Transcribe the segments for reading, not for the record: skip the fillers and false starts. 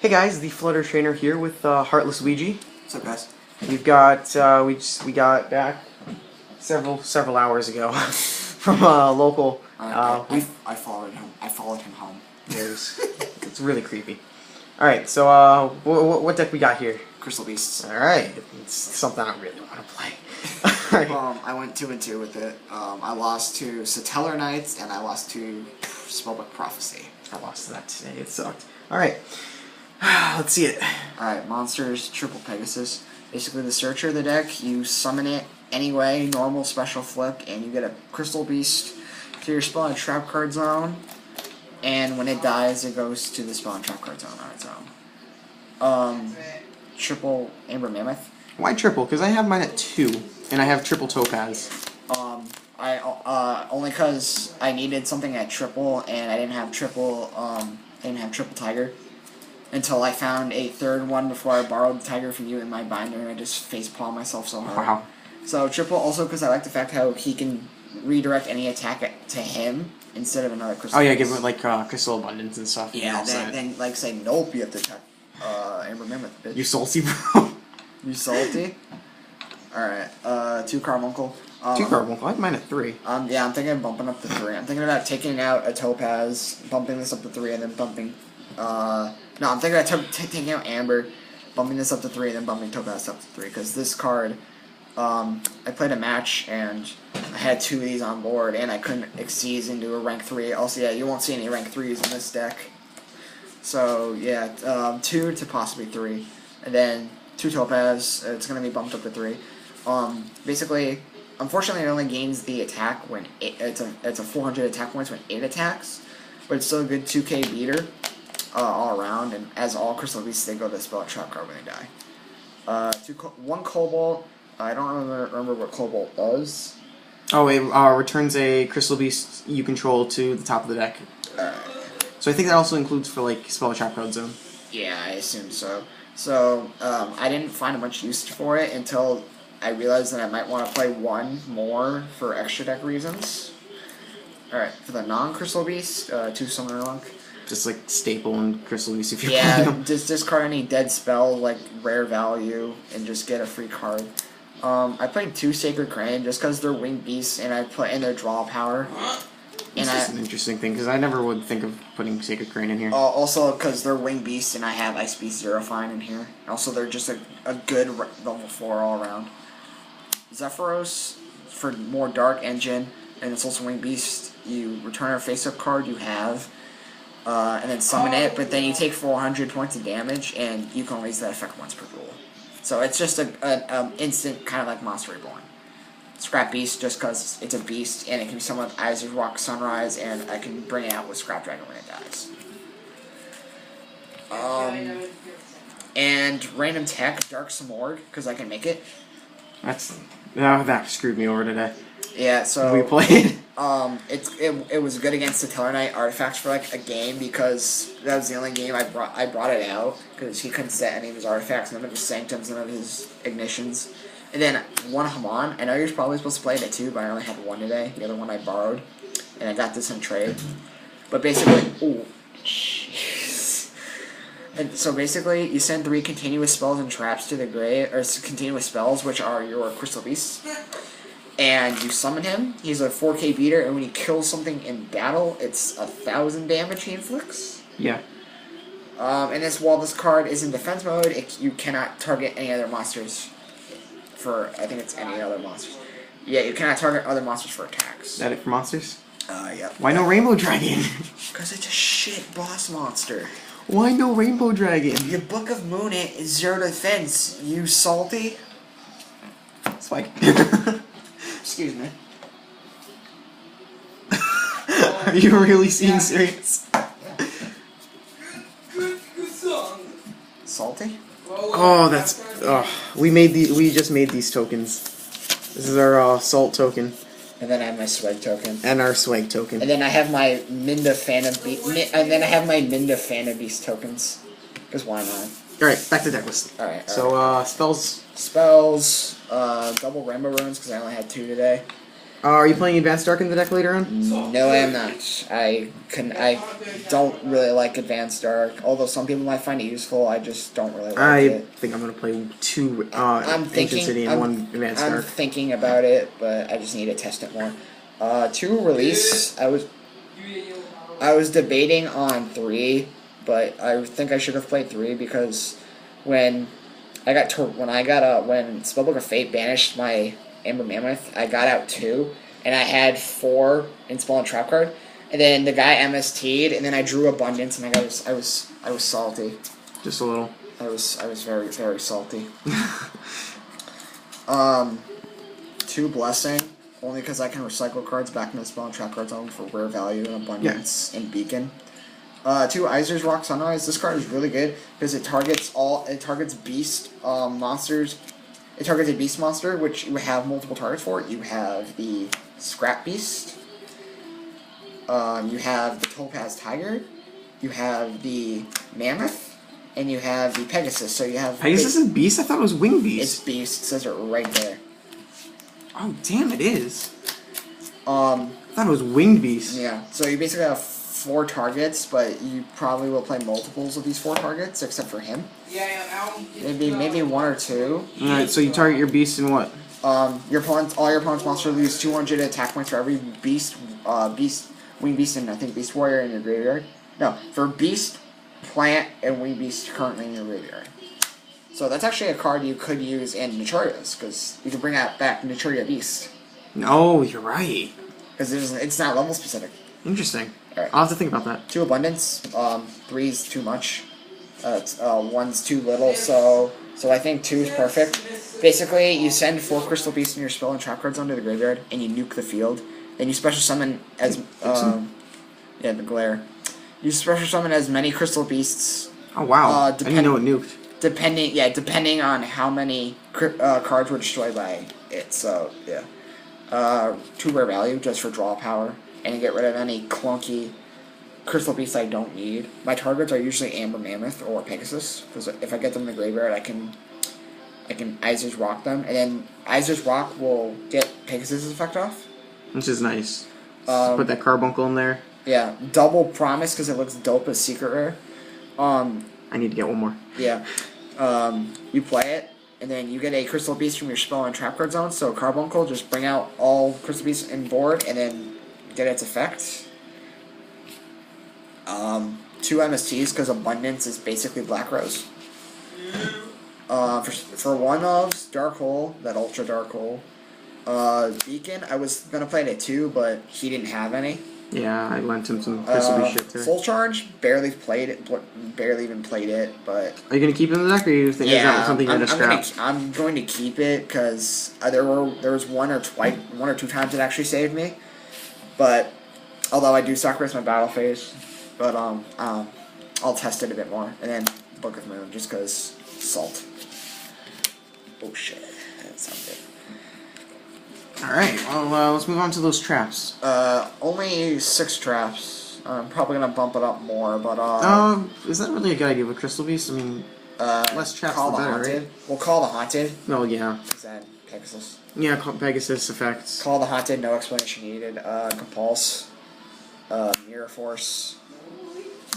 Hey guys, TheFlutterTrainer here with HeartlessWeegee. What's up, guys? We've got we got back several hours ago from a local. I followed him. I followed him home. It's really creepy. All right, so what deck we got here? Crystal Beasts. All right, it's something I really want to play. All right. I went 2-2 with it. I lost to Satellar Knights and I lost to Spellbook Prophecy. I lost to that today. It sucked. All right, let's see it. Alright, monsters, triple Pegasus. Basically, the searcher of the deck, you summon it anyway, normal, special flip, and you get a Crystal Beast to your spell and trap card zone. And when it dies, it goes to the spell and trap card zone on its own. Triple Amber Mammoth. Why triple? Because I have mine at 2, and I have triple Topaz. Only because I needed something at triple, and I didn't have triple Tiger until I found a third one before I borrowed the Tiger from you in my binder, and I just facepalm myself so hard. Wow. So triple also because I like the fact how he can redirect any attack to him instead of another Crystal. Oh yeah, give him like Crystal Abundance and stuff. Yeah, then like say nope, you have to attack Amber Mammoth, bitch. You salty, bro? You salty? Alright, 2 Carbuncle. 2 Carbuncle. I have mine at 3. Yeah, I'm thinking of bumping up to 3. I'm thinking about taking out a Topaz, bumping this up to 3, and then bumping... No, I'm thinking about taking out Amber, bumping this up to 3, and then bumping Topaz up to 3, because this card... I played a match, and I had 2 of these on board, and I couldn't exceed into a rank 3. Also, yeah, you won't see any rank 3s in this deck. So, yeah, 2 to possibly 3. And then 2 Topaz, it's going to be bumped up to 3. Basically... Unfortunately, it only gains the attack when it's a 400 attack points when 8 attacks, but it's still a good 2k beater all around. And as all Crystal Beasts, they go to the spell trap card when they die. 1 Cobalt. I don't remember what Cobalt does. Oh, it returns a Crystal Beast you control to the top of the deck. So I think that also includes for like spell trap card zone. Yeah, I assume so. So I didn't find much use for it until I realized that I might want to play 1 more for extra deck reasons. Alright, for the non-Crystal Beast, 2 Summoner Lunk. Just like staple and Crystal Beast if you're playing them. Just discard any dead spell, like rare value, and just get a free card. I played 2 Sacred Crane just because they're winged beasts, and I put in their draw power. This is an interesting thing, because I never would think of putting Sacred Crane in here. Also, because they're winged beasts, and I have Ice Beast Zerofine in here. Also, they're just a good level 4 all around. Zephyros for more Dark Engine, and it's also Winged Beast. You return a face-up card you have, and then summon it, but then you take 400 points of damage, and you can only use that effect once per duel. So it's just an instant, kind of like Monster Reborn. Scrap Beast, just because it's a beast, and it can be summoned with Eyes of Rock Sunrise, and I can bring it out with Scrap Dragon when it dies. And Random Tech, Dark Samorg, because I can make it. That screwed me over today. Yeah, so we played. It was good against the Satellar Knight artifacts for like a game because that was the only game I brought it out because he couldn't set any of his artifacts, none of his sanctums, none of his ignitions. And then 1 Haman. I know you're probably supposed to play it at 2, but I only had 1 today. The other one I borrowed, and I got this in trade. But basically, ooh, jeez. And so basically, you send 3 continuous spells and traps to the grave, or continuous spells, which are your Crystal Beasts, and you summon him. He's a 4k beater, and when he kills something in battle, it's 1,000 damage he inflicts. Yeah. And while this card is in defense mode, you cannot target any other monsters for, I think it's any other monsters. Yeah, you cannot target other monsters for attacks. Is that it for monsters? Yeah. Why no Rainbow Dragon? Because it's a shit boss monster. Why no Rainbow Dragon? Your Book of Moon it is 0 defense, you salty. Spike. Excuse me. Are you really being serious? Salty? Oh, that's. We just made these tokens. This is our salt token. And then I have my swag token. And our swag token. And then I have my Minda Fan of Beast tokens. Because why not? Alright, back to deck list. Alright. So, spells. Spells, double Rainbow Runes, because I only had 2 today. Are you playing Advanced Dark in the deck later on? No, I am not. I don't really like Advanced Dark. Although some people might find it useful, I just don't really like it. I think I'm gonna play 2 Ancient City and 1 Advanced Dark. I'm thinking about it, but I just need to test it more. 2 release. I was debating on 3, but I think I should have played 3 because when Spellbook of Fate banished my Amber Mammoth, I got out 2, and I had 4 in Spell and Trap card, and then the guy MST'd, and then I drew Abundance, and I was salty. Just a little. I was very, very salty. 2 Blessing, only because I can recycle cards back into the Spell and Trap card zone for rare value and Abundance and Beacon. 2 Izer's Rock Sunrise. This card is really good because it targets beast monsters. It targets a beast monster, which you have multiple targets for. You have the Scrap Beast. You have the Topaz Tiger. You have the Mammoth. And you have the Pegasus. So you have... Pegasus is Beast? I thought it was Wing Beast. It's Beast. It says it right there. Oh, damn, it is. I thought it was Winged Beast. Yeah. So you basically have 4 targets, but you probably will play multiples of these 4 targets, except for him. Maybe 1 or 2. Alright, so you target your beast in what? All your opponent's monster lose 200 attack points for every beast, wing beast, and I think beast warrior in your graveyard. No, for beast, plant, and wing beast currently in your graveyard. So that's actually a card you could use in Naturia's, because you can bring out back Naturia Beast. No, you're right. Because it's not level specific. Interesting. Right. I'll have to think about that. 2 Abundance, 3 is too much. 1's too little, so I think 2 is perfect. Basically, you send 4 Crystal Beasts in your Spell and Trap cards onto the graveyard, and you nuke the field. Then you special summon as the glare. You special summon as many Crystal Beasts. Oh wow! I didn't know it nuked. Depending on how many cards were destroyed by it. So yeah, 2 rare value just for draw power, and get rid of any clunky Crystal Beasts I don't need. My targets are usually Amber Mammoth or Pegasus, because if I get them in the graveyard, I can Izer's Rock them, and then Izer's Rock will get Pegasus' effect off. Which is nice. Put that Carbuncle in there. Yeah, double Promise because it looks dope as secret rare. I need to get 1 more. Yeah. You play it, and then you get a Crystal Beast from your Spell and Trap card zone, so Carbuncle, just bring out all Crystal Beasts in board, and then get its effect. 2 MSTs because Abundance is basically Black Rose. For 1 of Dark Hole, that Ultra Dark Hole. Beacon, I was gonna play it at 2, but he didn't have any. Yeah, I lent him some Crystal Beast shit too. Full Charge, barely even played it, but... Are you gonna keep it in the deck, or you think that something you're gonna scrap? I'm going to keep it, because there was 1 or 2 times it actually saved me, but... Although I do sacrifice my battle phase, but I'll test it a bit more, and then Book of Moon, just because salt. Oh shit, that sounds good. Alright, well, let's move on to those traps. Only 6 traps. I'm probably gonna bump it up more, but is that really a good idea with Crystal Beast? I mean, less traps the better, right? We'll call the Haunted. Oh, yeah. Is that Pegasus? Yeah, Pegasus effects. Call the Haunted, no explanation needed. Compulse. Mirror Force.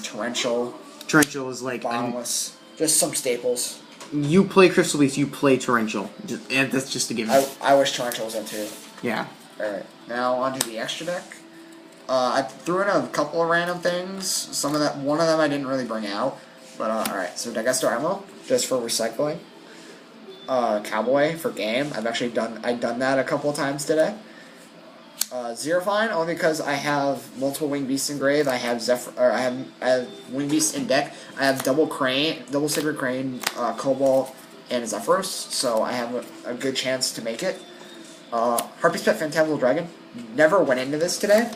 Torrential. Torrential is like... Bottomless. Just some staples. You play Crystal Beast, you play Torrential. And that's just a given. I wish Torrential was in too. Yeah. Alright, now onto the extra deck. I threw in a couple of random things. One of them I didn't really bring out. But alright, so Dagestor Ammo, just for recycling. Cowboy for game. I've done that a couple of times today. Xerophine, only because I have multiple Wing Beasts in grave. I have I have Wing Beasts in deck. I have double Sacred Crane, Cobalt, and Zephyros, so I have a good chance to make it. Harpy's Pet Phantasmal Dragon. Never went into this today,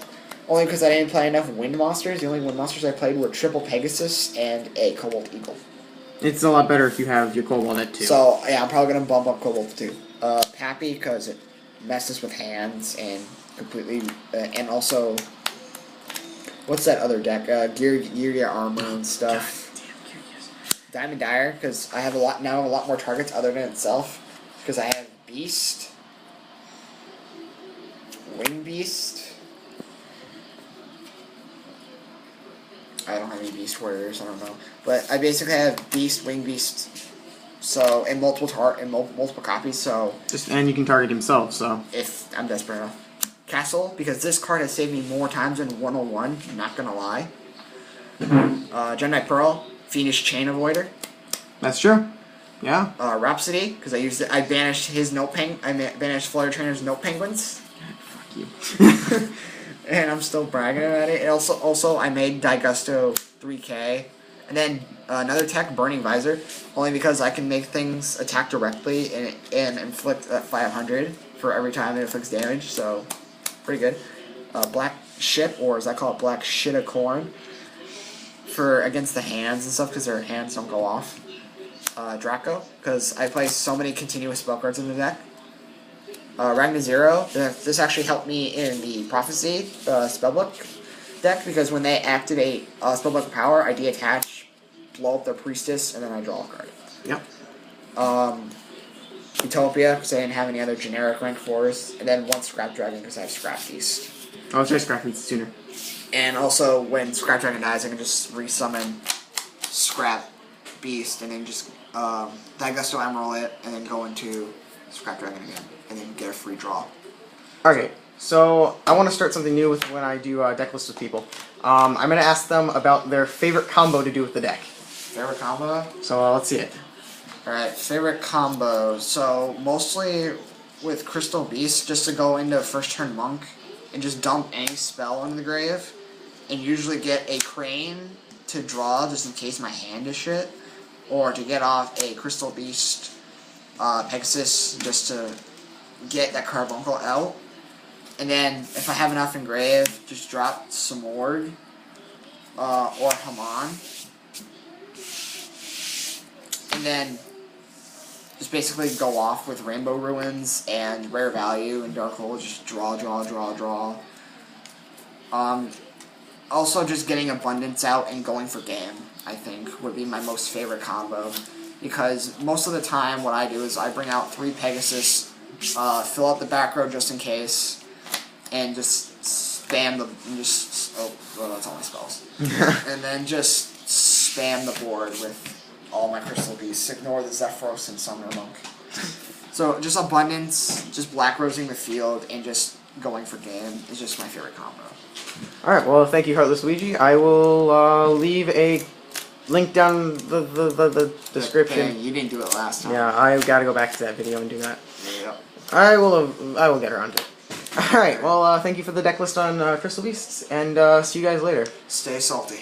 only because I didn't play enough Wind Monsters. The only Wind Monsters I played were Triple Pegasus and a Cobalt Eagle. It's a lot better if you have your Cobalt at 2. So, yeah, I'm probably going to bump up Cobalt to 2. Pappy, because it messes with hands and completely, and also, what's that other deck? Gear Armor and stuff. Damn, yes. Diamond Dire, because I have a lot more targets other than itself, because I have Beast. Wing Beast. I don't have any Beast Warriors, I don't know. But I basically have Beast, Wing Beast, so in multiple copies, so And you can target himself, so if I'm desperate enough. Castle, because this card has saved me more times than 101, I'm not gonna lie. Jedi Pearl, Fiendish Chain Avoider. that's true. Yeah. Rhapsody, because I banished his I banished FlutterTrainer's Note Penguins. Fuck you. And I'm still bragging about it. And also I made Digusto 3K. And then another tech, Burning Visor, only because I can make things attack directly and inflict 500 for every time it inflicts damage, so pretty good. Black Ship, or as I call it, Black Shitacorn, for against the hands and stuff, because their hands don't go off. Draco, because I play so many continuous spell cards in the deck. Ragnar Zero, this actually helped me in the Prophecy spellbook deck, because when they activate spellbook power, I detach, blow up their Priestess, and then I draw a card. Yep. Utopia, because I didn't have any other generic rank 4s, and then one Scrap Dragon, because I have Scrap Beast. I'll try Scrap Beast sooner. And also, when Scrap Dragon dies, I can just resummon Scrap Beast, and then just Digusto Emerald it, and then go into Scrap Dragon again, and then get a free draw. Okay, so I want to start something new with when I do deck lists with people. I'm going to ask them about their favorite combo to do with the deck. Favorite combo? So let's see it. Alright, favorite combo. So, mostly with Crystal Beast, just to go into first turn Monk, and just dump any spell into the grave, and usually get a Crane to draw, just in case my hand is shit, or to get off a Crystal Beast Pegasus, just to get that Carbuncle out. And then, if I have enough in grave, just drop Samorg, or Haman. And then, just basically go off with Rainbow Ruins and Rare Value and Dark Hole, just draw. Also, just getting Abundance out and going for game, I think, would be my most favorite combo. Because most of the time, what I do is I bring out 3 Pegasus, fill out the back row just in case, and just spam that's all my spells. And then just spam the board with all my Crystal Beasts. Ignore the Zephyros and Summoner Monk. So just Abundance, just Black Rosing the field, and just going for game is just my favorite combo. Alright, well, thank you, HeartlessWeegee. I will leave a link down the description. You didn't do it last time. Yeah, I gotta go back to that video and do that. Yep. I will get around to it. Alright, well, thank you for the deck list on Crystal Beasts, and see you guys later. Stay salty.